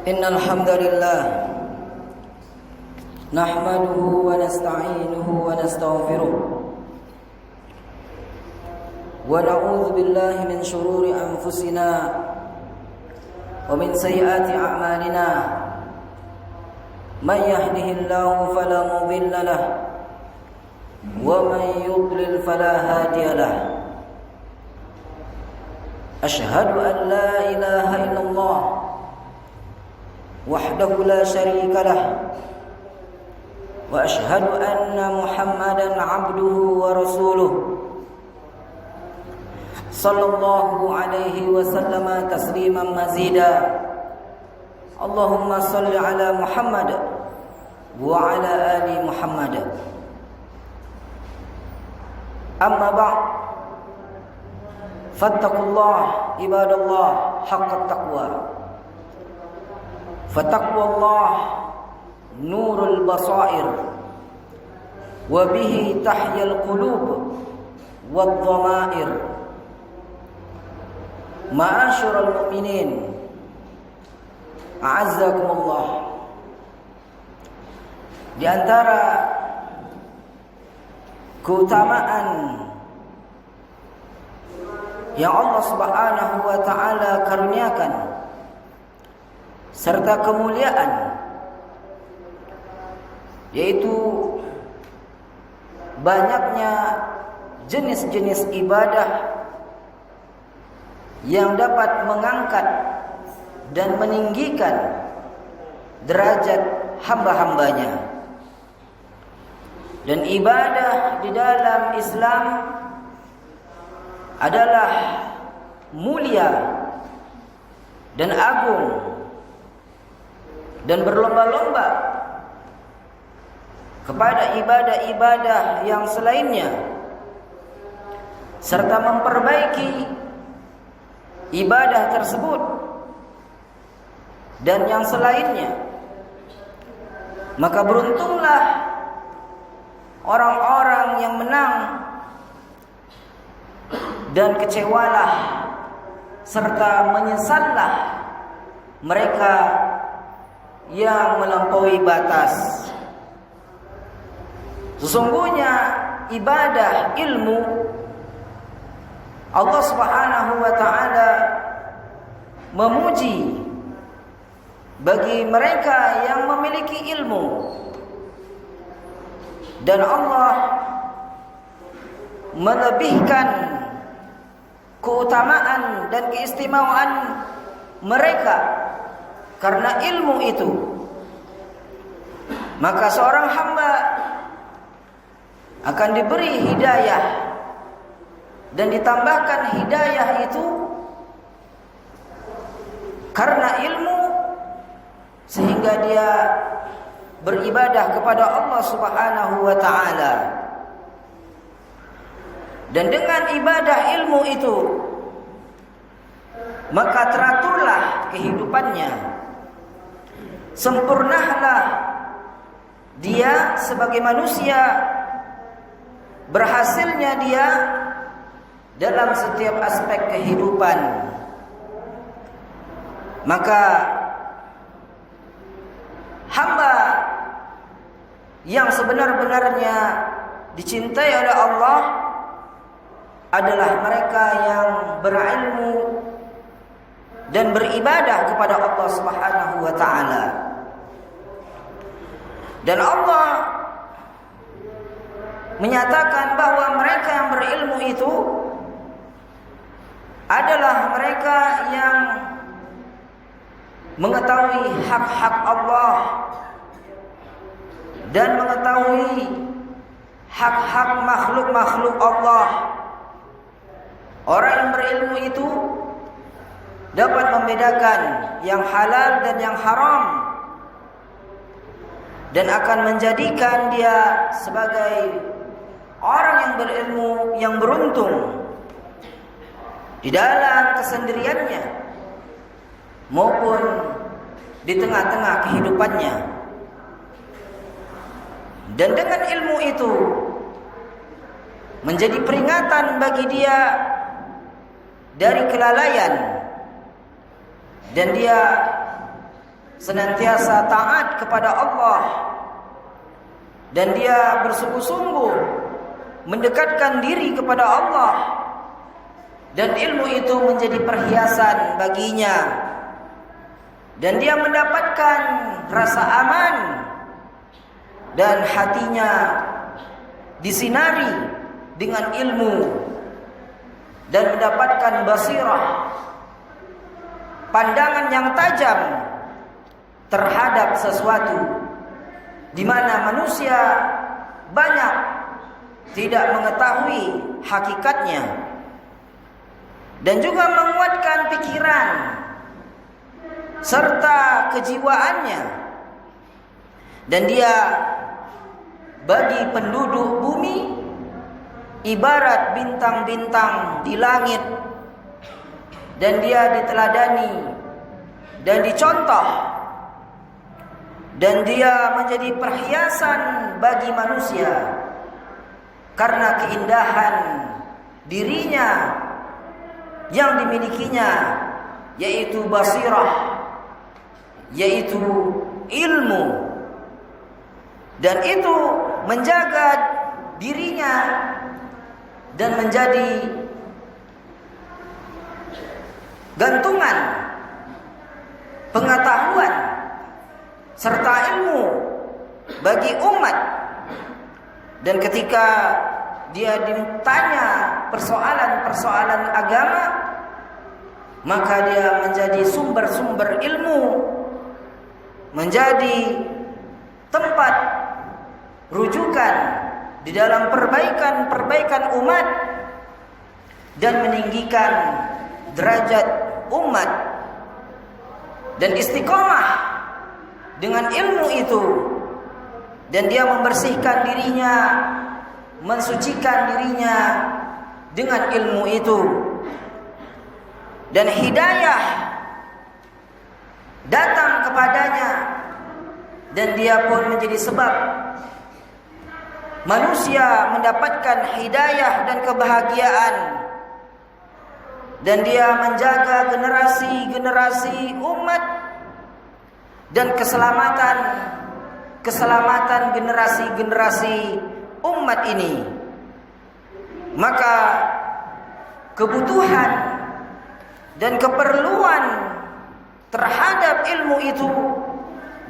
Innal hamdalillah nahmaduhu wa nasta'inuhu wa nastaghfiruh wa na'udzu billahi min shururi anfusina wa min sayyiati a'malina man yahdihillahu fala mudilla lahu wa man yudlil fala hadiya lahu. Ashhadu an la ilaha illallah wahdahu la syarika lah wa ashhadu anna Muhammadan abduhu wa rasuluh sallallahu alaihi wasallam tasliman mazida. Allahumma salli ala Muhammad wa ala ali Muhammad. Amma ba'd, fattaqullah ibadallah haqqa taqwa. Fataqwallah nurul basair wa bihi tahyal qulub wad dhamair. Ma'asyiral mu'minin, a'azzakumullah. Di antara keutamaan yang Allah Subhanahu wa taala karuniakan serta kemuliaan, yaitu banyaknya jenis-jenis ibadah yang dapat mengangkat dan meninggikan derajat hamba-hambanya. Dan ibadah di dalam Islam adalah mulia dan agung, dan berlomba-lomba kepada ibadah-ibadah yang selainnya, serta memperbaiki ibadah tersebut dan yang selainnya. Maka beruntunglah orang-orang yang menang, dan kecewalah serta menyesallah mereka yang melampaui batas. Sesungguhnya ibadah ilmu Allah Subhanahu wa taala memuji bagi mereka yang memiliki ilmu, dan Allah melebihkan keutamaan dan keistimewaan mereka karena ilmu itu. Maka seorang hamba akan diberi hidayah dan ditambahkan hidayah itu karena ilmu, sehingga dia beribadah kepada Allah Subhanahu wa taala. Dan dengan ibadah ilmu itu, maka teraturlah kehidupannya, sempurnalah dia sebagai manusia, berhasilnya dia dalam setiap aspek kehidupan. Maka hamba yang sebenar-benarnya dicintai oleh Allah adalah mereka yang berilmu dan beribadah kepada Allah Subhanahu wa taala. Dan Allah menyatakan bahwa mereka yang berilmu itu adalah mereka yang mengetahui hak-hak Allah dan mengetahui hak-hak makhluk-makhluk Allah. Orang yang berilmu itu dapat membedakan yang halal dan yang haram, dan akan menjadikan dia sebagai orang yang berilmu yang beruntung di dalam kesendiriannya maupun di tengah-tengah kehidupannya. Dan dengan ilmu itu menjadi peringatan bagi dia dari kelalaian, dan dia senantiasa taat kepada Allah, dan dia bersungguh-sungguh mendekatkan diri kepada Allah, dan ilmu itu menjadi perhiasan baginya, dan dia mendapatkan rasa aman, dan hatinya disinari dengan ilmu, dan mendapatkan basirah, pandangan yang tajam terhadap sesuatu, di mana manusia banyak tidak mengetahui hakikatnya, dan juga menguatkan pikiran serta kejiwaannya. Dan dia bagi penduduk bumi ibarat bintang-bintang di langit, dan dia diteladani dan dicontoh, dan dia menjadi perhiasan bagi manusia karena keindahan dirinya yang dimilikinya, yaitu basirah, yaitu ilmu, dan itu menjaga dirinya dan menjadi gantungan pengetahuan serta ilmu bagi umat. Dan ketika dia ditanya persoalan-persoalan agama, maka dia menjadi sumber-sumber ilmu, menjadi tempat rujukan di dalam perbaikan umat dan meninggikan derajat umat, dan istiqomah dengan ilmu itu, dan dia membersihkan dirinya, mensucikan dirinya dengan ilmu itu, dan hidayah datang kepadanya, dan dia pun menjadi sebab manusia mendapatkan hidayah dan kebahagiaan, dan dia menjaga generasi-generasi umat dan keselamatan generasi-generasi umat ini. Maka kebutuhan dan keperluan terhadap ilmu itu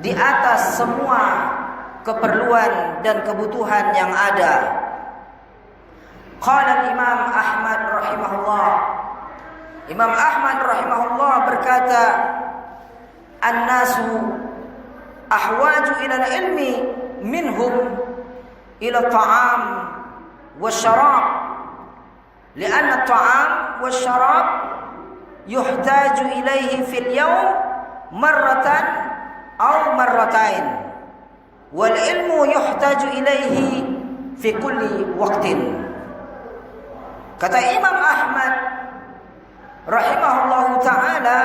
di atas semua keperluan dan kebutuhan yang ada. Qala Imam Ahmad rahimahullah, Imam Ahmad rahimahullah berkata, "An-nasu ahwaju ila al-ilmi minhum ila at-ta'am wasyarab, li'anna at-ta'am wasyarab yuhtaju ilayhi fil yawm marratan aw marratain, wal ilmu yuhtaju ilayhi fi kulli waqtin." Kata Imam Ahmad rahimahullahu ta'ala,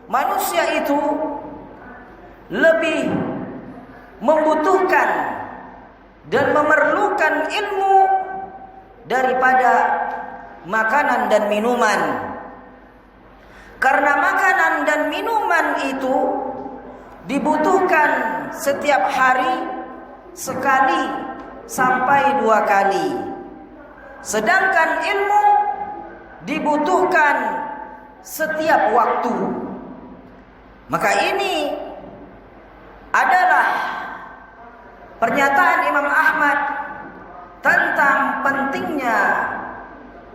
manusia itu lebih membutuhkan dan memerlukan ilmu daripada makanan dan minuman. Karena makanan dan minuman itu dibutuhkan setiap hari sekali sampai 2 kali. Sedangkan ilmu dibutuhkan setiap waktu. Maka ini adalah pernyataan Imam Ahmad tentang pentingnya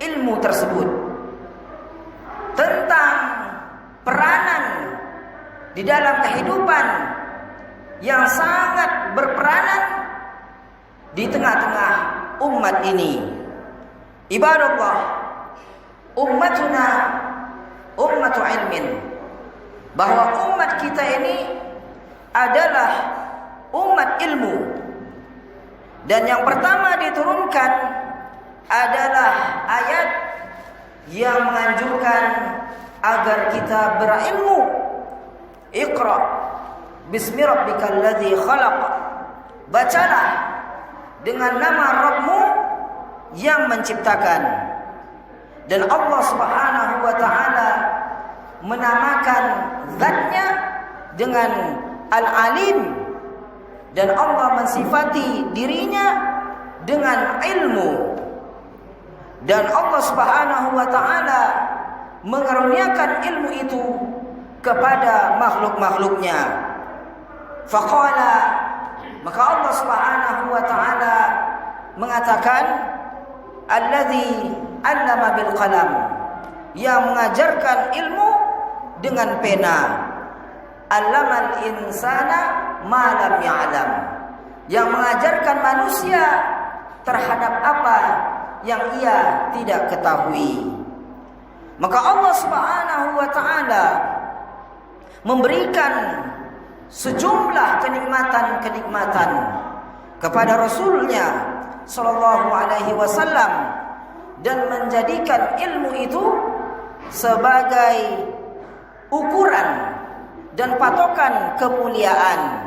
ilmu tersebut, tentang peranan di dalam kehidupan yang sangat berperanan di tengah-tengah umat ini. Ibadallah, ummatuna ummatu ilmin, bahwa umat kita ini adalah umat ilmu. Dan yang pertama diturunkan adalah ayat yang menganjurkan agar kita berilmu. Iqra bismi rabbikal ladzi khalaq, bacalah dengan nama Rabbmu yang menciptakan. Dan Allah Subhanahu wa ta'ala menamakan zatnya dengan Al-Alim, dan Allah mensifati dirinya dengan ilmu, dan Allah Subhanahu wa taala mengaruniakan ilmu itu kepada makhluk-makhluknya. Faqala, maka Allah Subhanahu wa taala mengatakan, alladzi 'allama bil qalam, yang mengajarkan ilmu dengan pena. 'Allamal insana ma lam ya'lam, yang mengajarkan manusia terhadap apa yang ia tidak ketahui. Maka Allah Subhanahu wa taala memberikan sejumlah kenikmatan-kenikmatan kepada Rasulnya sallallahu alaihi wasallam, dan menjadikan ilmu itu sebagai ukuran dan patokan kemuliaan.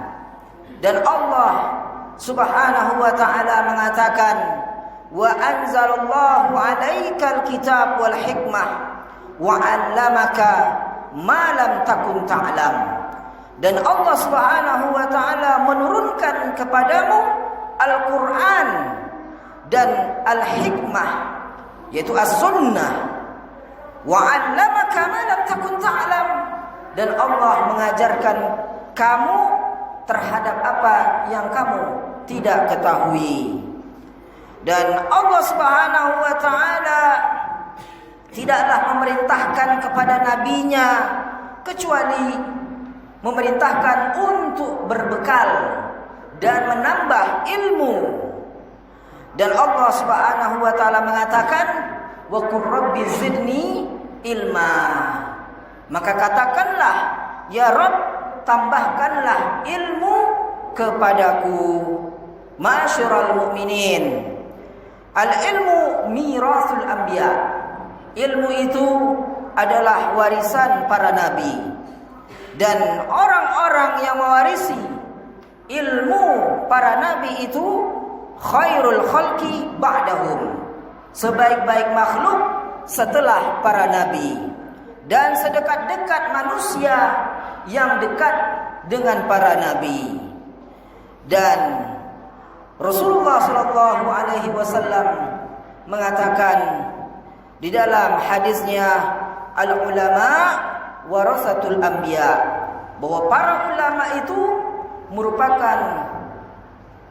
Dan Allah Subhanahu wa taala mengatakan, wa anzalallahu 'alaikal kitab wal hikmah wa 'allamaka ma lam takun ta'lam. Dan Allah Subhanahu wa taala menurunkan kepadamu Al-Qur'an dan Al-Hikmah, yaitu As-Sunnah. Wa 'allamaka ma lam takun ta'lam, dan Allah mengajarkan kamu terhadap apa yang kamu tidak ketahui. Dan Allah Subhanahu wa taala tidaklah memerintahkan kepada nabinya kecuali memerintahkan untuk berbekal dan menambah ilmu. Dan Allah Subhanahu wa taala mengatakan, wa qur rabbi zidni ilma, maka katakanlah, ya Rabb, tambahkanlah ilmu kepadaku. Ma'asyiral mu'minin, al-ilmu mirasul anbiya, ilmu itu adalah warisan para nabi, dan orang-orang yang mewarisi ilmu para nabi itu khairul khalqi ba'dahum, sebaik-baik makhluk setelah para nabi, dan sedekat-dekat manusia yang dekat dengan para nabi. Dan Rasulullah sallallahu alaihi wasallam mengatakan di dalam hadisnya, al-ulama warasatul anbiya, bahwa para ulama itu merupakan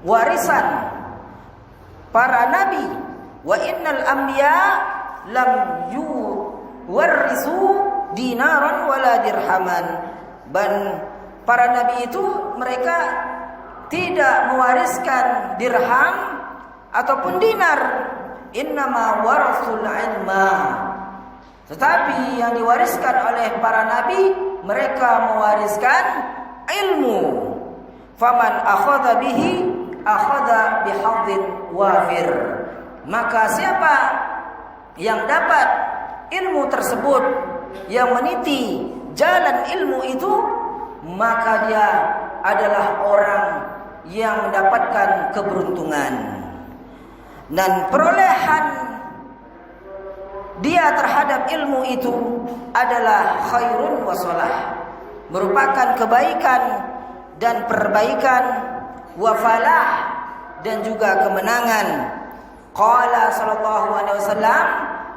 warisan para nabi. Wa innal anbiya lam yuwarrisu dinaran wala dirhaman, dan para nabi itu mereka tidak mewariskan dirham ataupun dinar. Innama warasul ilma, tetapi yang diwariskan oleh para nabi, mereka mewariskan ilmu. Faman akhadha bihi akhadha bihadzin wafir, maka siapa yang dapat ilmu tersebut, yang meniti jalan ilmu itu, maka dia adalah orang yang mendapatkan keberuntungan. Dan perolehan dia terhadap ilmu itu adalah khairun wa shalah, merupakan kebaikan dan perbaikan, wa falah, dan juga kemenangan. Qala sallallahu alaihi wasallam,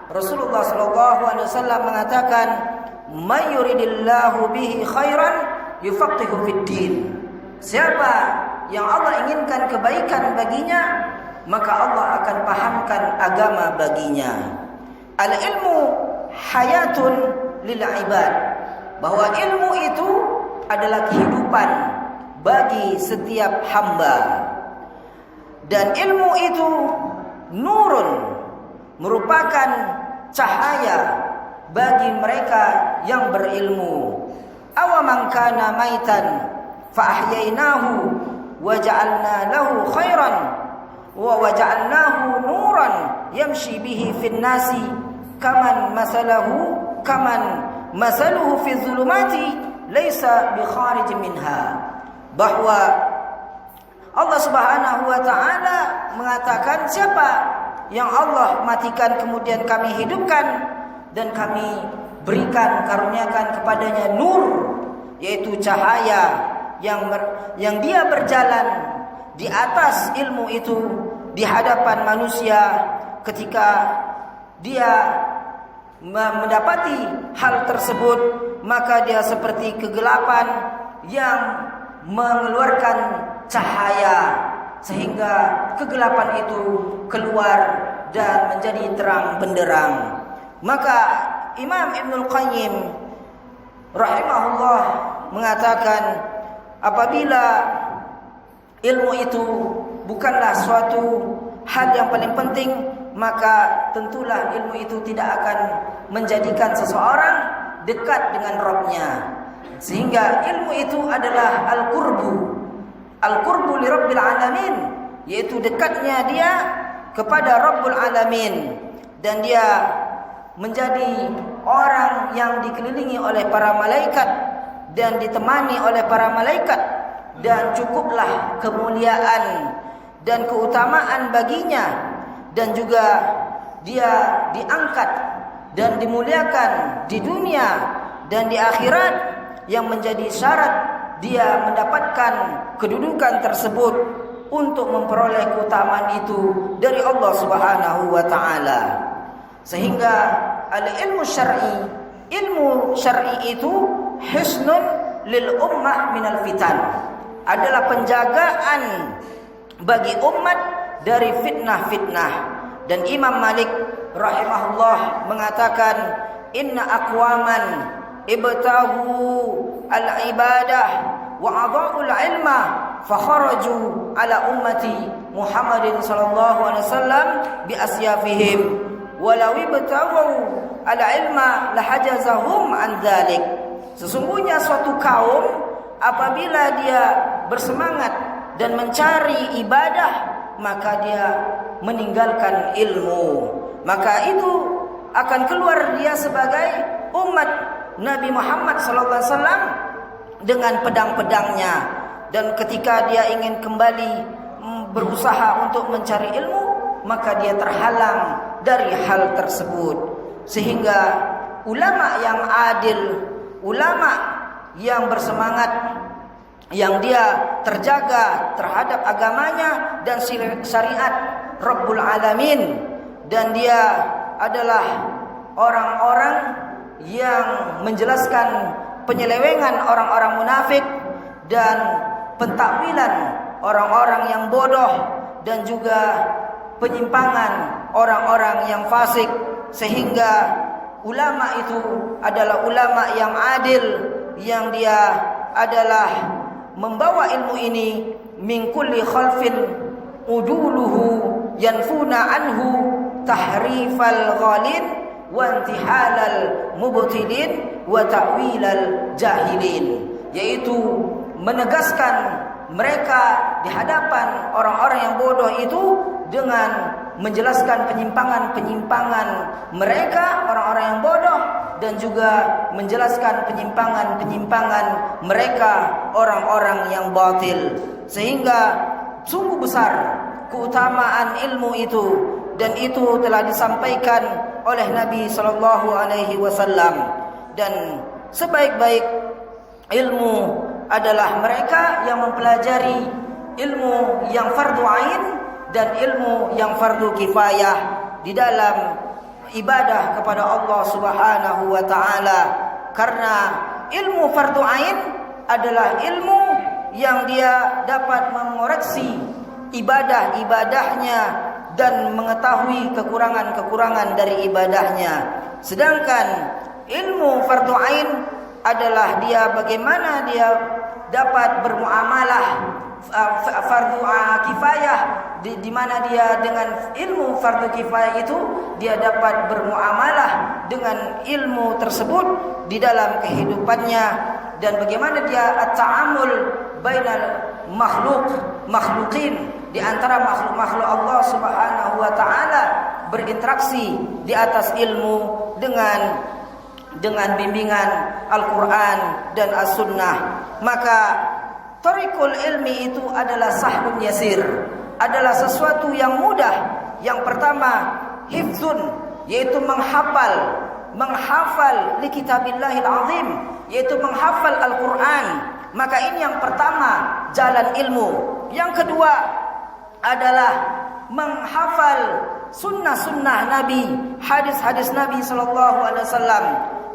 Rasulullah sallallahu alaihi wasallam mengatakan, may yuridillahu bihi khairan yufaqihu fid din, siapa yang Allah inginkan kebaikan baginya, maka Allah akan pahamkan agama baginya. Al-ilmu hayatun lil ibad, bahwa ilmu itu adalah kehidupan bagi setiap hamba. Dan ilmu itu nurun, merupakan cahaya bagi mereka yang berilmu. Awaman kana maitan fa ahyainahu wa ja'alna lahu khairan wa waja'alnahu nuran yamshi bihi fin nasi kaman masaluhu fi dhulumati laisa bi kharij minha. Bahwa Allah Subhanahu wa taala mengatakan, siapa yang Allah matikan kemudian kami hidupkan dan kami berikan, karuniakan kepadanya nur yaitu cahaya yang dia berjalan di atas ilmu itu di hadapan manusia. Ketika dia mendapati hal tersebut, maka dia seperti kegelapan yang mengeluarkan cahaya, sehingga kegelapan itu keluar dan menjadi terang benderang. Maka Imam Ibnul Qayyim rahimahullah mengatakan, apabila ilmu itu bukanlah suatu hal yang paling penting, maka tentulah ilmu itu tidak akan menjadikan seseorang dekat dengan Rabb-Nya. Sehingga ilmu itu adalah al-qurbu li Rabbil Alamin, yaitu dekatnya dia kepada Rabbul Alamin, dan dia menjadi orang yang dikelilingi oleh para malaikat dan ditemani oleh para malaikat, dan cukuplah kemuliaan dan keutamaan baginya, dan juga dia diangkat dan dimuliakan di dunia dan di akhirat, yang menjadi syarat dia mendapatkan kedudukan tersebut untuk memperoleh keutamaan itu dari Allah Subhanahu wa taala. Sehingga al-ilmu syar'i itu hisnun lil ummah minal fitan, adalah penjagaan bagi umat dari fitnah-fitnah. Dan Imam Malik rahimahullah mengatakan, inna aqwaman ibtahu al-ibadah wa adha'u al-ilma fa kharaju ala ummati Muhammadin sallallahu alaihi wasallam bi asyafihim walau ibtahu al-ilma lahajazahum an dzalik. Sesungguhnya suatu kaum apabila dia bersemangat dan mencari ibadah, maka dia meninggalkan ilmu, maka itu akan keluar dia sebagai umat Nabi Muhammad sallallahu alaihi wasallam dengan pedang-pedangnya. Dan ketika dia ingin kembali berusaha untuk mencari ilmu, maka dia terhalang dari hal tersebut. Sehingga ulama yang adil, ulama yang bersemangat, yang dia terjaga terhadap agamanya dan syariat Rabbul Alamin, dan dia adalah orang-orang yang menjelaskan penyelewengan orang-orang munafik dan pentakwilan orang-orang yang bodoh, dan juga penyimpangan orang-orang yang fasik. Sehingga ulama itu adalah ulama yang adil, yang dia adalah membawa ilmu ini min kulli khalfin uduluhu yanfuna anhu tahrifal ghalin wa intihalal mubtilin wa ta'wilal jahilin, yaitu menegaskan mereka di hadapan orang-orang yang bodoh itu dengan menjelaskan penyimpangan-penyimpangan mereka, orang-orang yang bodoh, dan juga menjelaskan penyimpangan-penyimpangan mereka, orang-orang yang batil. Sehingga sungguh besar keutamaan ilmu itu, dan itu telah disampaikan oleh Nabi sallallahu alaihi wasallam. Dan sebaik-baik ilmu adalah mereka yang mempelajari ilmu yang fardu ain dan ilmu yang fardu kifayah di dalam ibadah kepada Allah Subhanahu wa taala. Karena ilmu fardu ain adalah ilmu yang dia dapat mengoreksi ibadah-ibadahnya dan mengetahui kekurangan-kekurangan dari ibadahnya. Sedangkan ilmu fardu ain adalah dia bagaimana dia dapat bermuamalah. Fardu kifayah di mana dia dengan ilmu fardu kifayah itu dia dapat bermuamalah dengan ilmu tersebut di dalam kehidupannya, dan bagaimana dia at-ta'amul bainal makhluqin, di antara makhluk-makhluk Allah Subhanahu wa taala, berinteraksi di atas ilmu dengan bimbingan Al-Quran dan As-Sunnah. Maka tariqul ilmi itu adalah sahlun yasir, adalah sesuatu yang mudah. Yang pertama, hifzun, yaitu menghafal menghafal li kitabillahil azim, yaitu menghafal Al-Quran. Maka ini yang pertama, jalan ilmu. Yang kedua adalah menghafal sunnah-sunnah Nabi, hadis-hadis Nabi SAW.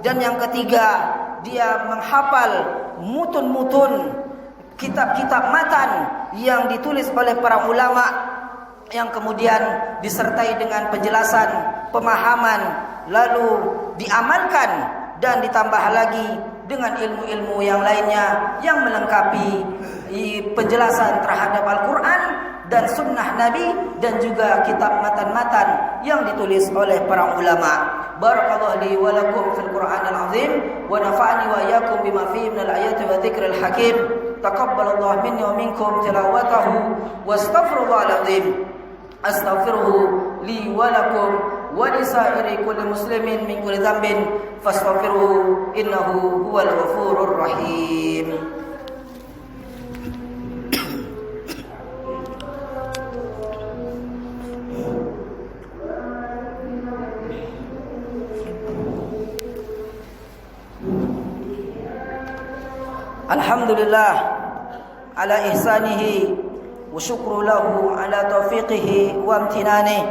Dan yang ketiga, dia menghafal mutun-mutun, kitab-kitab matan yang ditulis oleh para ulama, yang kemudian disertai dengan penjelasan, pemahaman, lalu diamalkan dan ditambah lagi dengan ilmu-ilmu yang lainnya yang melengkapi penjelasan terhadap Al-Quran dan sunnah Nabi dan juga kitab matan-matan yang ditulis oleh para ulama. Barakallahu li wa lakum fil Qur'anil azim wa nafa'ani wa iyyakum bima fihi minal ayati wa dzikril hakim. Taqabbalallahu minni wa minkum tilawatahu wastaghfirullahal azim. Astaghfiruhu li wa lakum wa lisairi kulli muslimin min kulli dhanbin fastaghfiruhu innahu huwal ghafurur rahim. Alhamdulillah ala ihsanihi wa syukru lahu ala taufiqihi wa amtinanihi.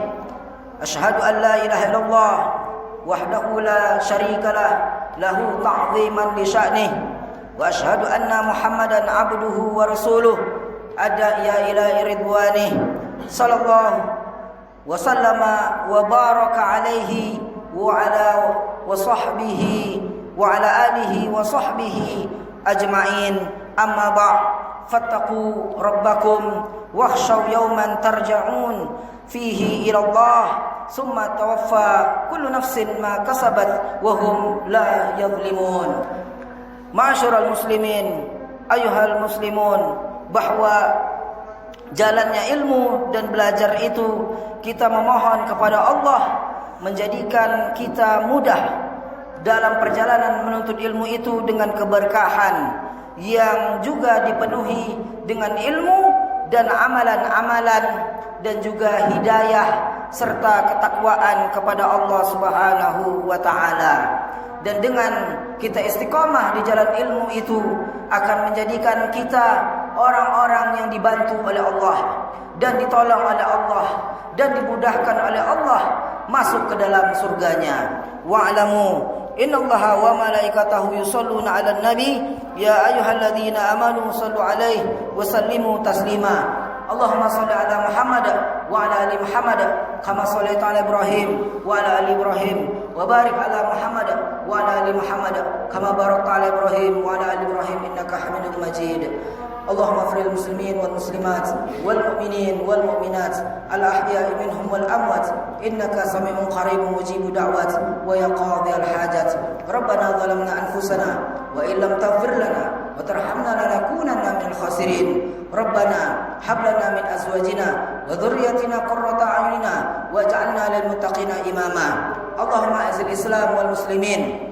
Ashhadu an la ilaha illallah wahdahu la syarika lah, lahu ta'ziman li sya'nihi, wa ashhadu anna Muhammadan abduhu wa rasuluh adaiya ila ridwanihi sallallahu wa sallama wa baraka alaihi wa ala wa sahbihi wa ala alihi wa sahbihi ajma'in. Amma ba'd, fattaqu rabbakum wakhshaw yawman tarja'un fihi ila Allah summa tawaffa kullu nafsin ma kasabat wa hum la yadhlimun. Ma'asyiral muslimin, ayyuhal muslimun, bahwa jalannya ilmu dan belajar itu kita memohon kepada Allah menjadikan kita mudah dalam perjalanan menuntut ilmu itu dengan keberkahan yang juga dipenuhi dengan ilmu dan amalan-amalan dan juga hidayah serta ketakwaan kepada Allah Subhanahu wa taala. Dan dengan kita istiqamah di jalan ilmu itu akan menjadikan kita orang-orang yang dibantu oleh Allah dan ditolong oleh Allah dan dimudahkan oleh Allah masuk ke dalam surganya. Wa'lamu innallaha wa malaikatahu yusholluna 'alan nabi ya ayyuhalladzina amanu shallu 'alaihi wa sallimu taslima. Allahumma shalli 'ala Muhammad wa 'ala ali Muhammad kama shallaita 'ala Ibrahim wa 'ala ali Ibrahim wa barik 'ala Muhammad wa 'ala ali Muhammad kama barakta 'ala Ibrahim wa 'ala ali Ibrahim innaka Hamidum Majid. Allahumma ighfir lil muslimin wal muslimat wal mu'minin wal mu'minat al ahya'i minhum wal amwat innaka sami'un qaribun mujibud da'wat wa ya qadhiyal hajat. Rabbana zalamna anfusana wa illam taghfir lana wa tarhamna lanakunanna minal khasirin. Rabbana hab lana min azwajina wa dhurriyyatina qurrata a'yunina waj'alna lil muttaqina imama. Allahumma izil Islam wal muslimin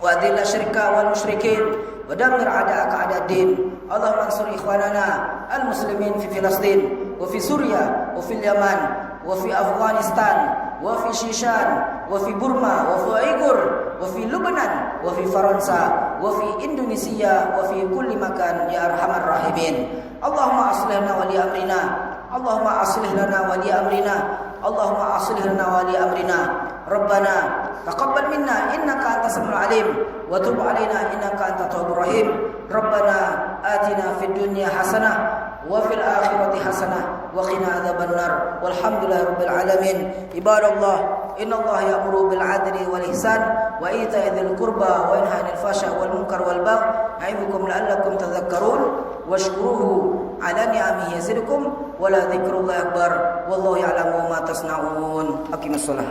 wa adhill syirka wal musyrikin wa dammir a'da'aka a'dad-din. Allahumma ansur ikhwanana al-muslimin fi Filastin wa fi Suriah wa fil Yaman wa fi Afghanistan wa fi Shishan wa fi Burma wa fi Uyghur wa fi Lebanon wa fi Faransa wa fi Indonesia wa fi kulli makan ya arhamar rahimin. Allahumma aslih lana wa li amrina, Allahumma aslih lana wa li amrina, Allahumma aslih lana wa li amrina. Rabbana taqabbal minna innaka antas samiul alim wa tub alaina innaka antat tawwabur rahim. Rabbana atina fid dunya hasanah wa fil akhirati hasanah wa qina adzabannar. Walhamdulillahi rabbil alamin. Ibadallah, innallaha ya'muru bil 'adli wal ihsan wa ita'i dzil qurba wa yanha 'anil fahsya'i wal munkar wal baghi ya'idukum la'allakum tadhakkarun washkuruhu 'ala ni'amihi yazidkum wa la dzikrullahi akbar wallahu ya'lamu ma tasna'un. Aqimus shalah.